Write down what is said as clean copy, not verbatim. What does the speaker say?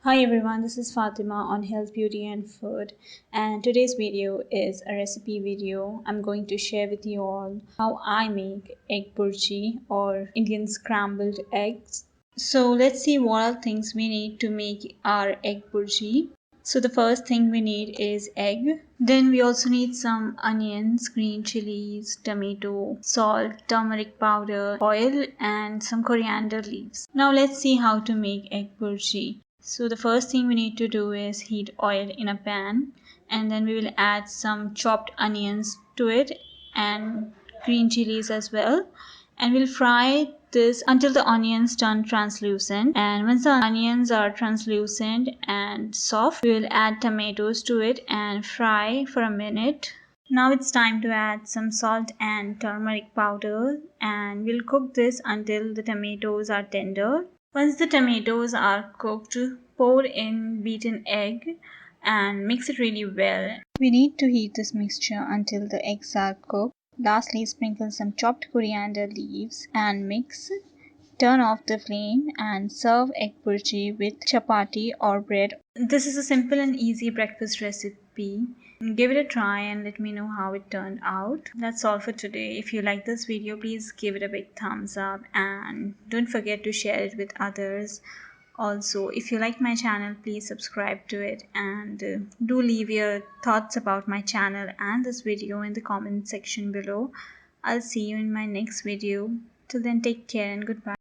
Hi everyone, this is Fatima on health, beauty and food, and today's video is a recipe video. I'm going to share with you all how I make egg burji or Indian scrambled eggs. So let's see what all things we need to make our egg burji. So the first thing we need is egg. Then we also need some onions, green chilies, tomato, salt, turmeric powder, oil and some coriander leaves. Now let's see how to make egg burji. So the first thing we need to do is heat oil in a pan, and then we will add some chopped onions to it and green chilies as well, and we'll fry this until the onions turn translucent. And once the onions are translucent and soft, we will add tomatoes to it and fry for a minute. Now it's time to add some salt and turmeric powder, and we'll cook this until the tomatoes are tender. Once the tomatoes are cooked, pour in beaten egg and mix it really well. We need to heat this mixture until the eggs are cooked. Lastly, sprinkle some chopped coriander leaves and mix. Turn off the flame and serve egg burji with chapati or bread. This is a simple and easy breakfast recipe. Give it a try and let me know how it turned out. That's all for today. If you like this video, please give it a big thumbs up and don't forget to share it with others. Also, if you like my channel, please subscribe to it, and do leave your thoughts about my channel and this video in the comment section below. I'll see you in my next video. Till then, take care and goodbye.